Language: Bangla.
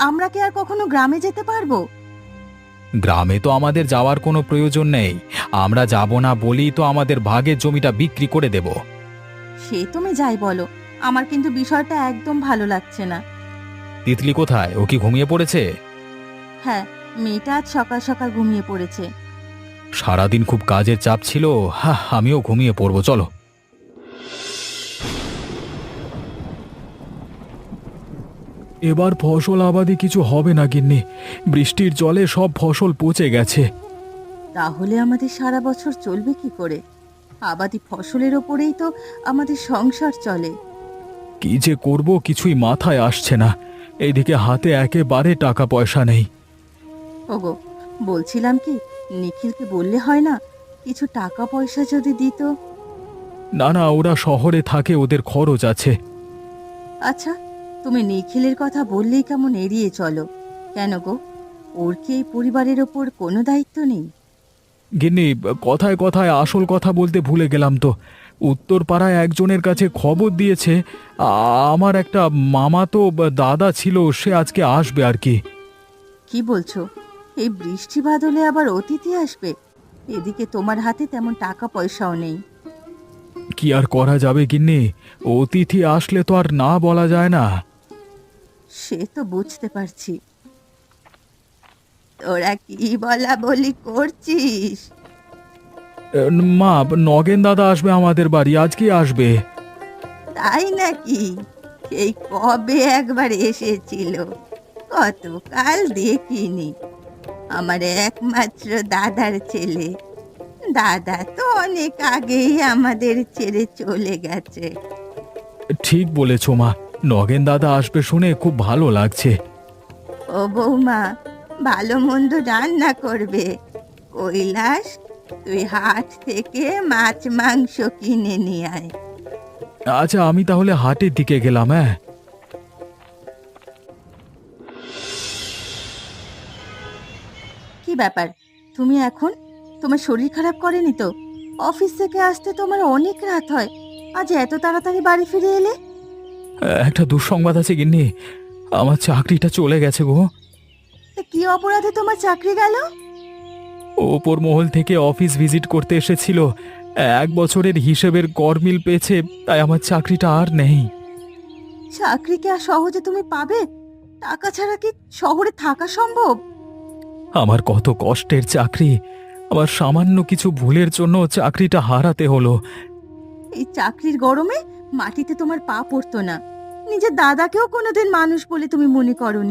আমরা কি আর কখনো গ্রামে যেতে পারবো? গ্রামে তো আমাদের যাওয়ার কোনো প্রয়োজন নেই। আমরা যাব না বলেই তো আমাদের ভাগের জমিটা বিক্রি করে দেব। সে তুমি যাই বলো, আমার কিন্তু বিষয়টা একদম ভালো লাগছে না। তিতলি কোথায়? ও কি ঘুমিয়ে পড়েছে? হ্যাঁ, মেয়েটা আজ সকাল সকাল ঘুমিয়ে পড়েছে। সারাদিন খুব কাজের চাপ ছিল। আমিও ঘুমিয়ে পড়বো, চলো। এবার ফসল আবাদি কিছু হবে না গিন্নি। বৃষ্টির জলে সব ফসল পচে গেছে। তাহলে আমাদের সারা বছর চলবে কি করে? আবাদি ফসলের ওপরেই তো আমাদের সংসার চলে। কি যে করব কিছুই মাথায় আসছে না। এইদিকে হাতে একেবারে টাকা পয়সা নেই। ওগো, বলছিলাম কি, নিখিলকে বললে হয় না, কিছু টাকা পয়সা যদি দিত। না না, ওরা শহরে থাকে, ওদের খরচ আছে। আচ্ছা, তুমি নিখিলের কথা বললেই কেমন এড়িয়ে চলো কেন গো? ওর কি এই পরিবারের ওপর কোনো দায়িত্ব নেই? গিন্নি, কথায় কথায় আসল কথা বলতে ভুলে গেলাম তো। উত্তর পাড়ায় একজনের কাছে খবর দিয়েছে। আমার একটা মামাতো দাদা ছিল, সে আজকে আসবে আর কি। কি বলছো? এই বৃষ্টি বাদলে আবার অতিথি আসবে? এদিকে তোমার হাতে তেমন টাকা পয়সাও নেই। কি আর করা যাবে গিন্নি, অতিথি আসলে তো আর না বলা যায় না। সে তো বুঝতে পারছি। তোরা কি বলা বলি করছিস? মা, নগেন দাদা আসবে আমাদের বাড়ি, আজকে আসবে। তাই নাকি? সেই কবে একবার এসেছিল, কতকাল দেখিনি। আমার একমাত্র দাদার ছেলে। দাদা তো অনেক আগেই আমাদের ছেড়ে চলে গেছে। ঠিক বলেছ মা, নগেন দাদা আসবে শুনে খুব ভালো লাগছে। ও বৌমা, ভালো মন্দ রান্না করবে। কৈলাস, তুই হাট থেকে মাছ মাংস কিনে নিয়ে আয়। আচ্ছা, আমি তাহলে হাটের দিকে গেলাম। হ্যাঁ। কি ব্যাপার, তুমি এখন? তোমার শরীর খারাপ করেনি তো? অফিস থেকে আসতে তোমার অনেক রাত হয়, আজ এত তাড়াতাড়ি বাড়ি ফিরে এলে? একটা দুঃসংবাদ আছে গিন্নি, আমার চাকরিটা চলে গেছে গো। তা কি অপরাধে তোমার চাকরি গেল? ওপর মহল থেকে অফিস ভিজিট করতে এসেছিল, 1 বছরের হিসেবের গরমিল পেয়েছে, তাই আমার চাকরিটা আর নেই। চাকরি কি আর সহজে তুমি পাবে? টাকা ছাড়া কি শহরে থাকা সম্ভব? আমার কত কষ্টের চাকরি, আমার সামান্য কিছু ভুলের জন্য চাকরিটা হারাতে হলো। এই চাকরির গরমে মাটিতে তোমার পা পড়তো না। নিজের দাদাকেও কোনোদিন মানুষ বলে তুমি মনে করনি।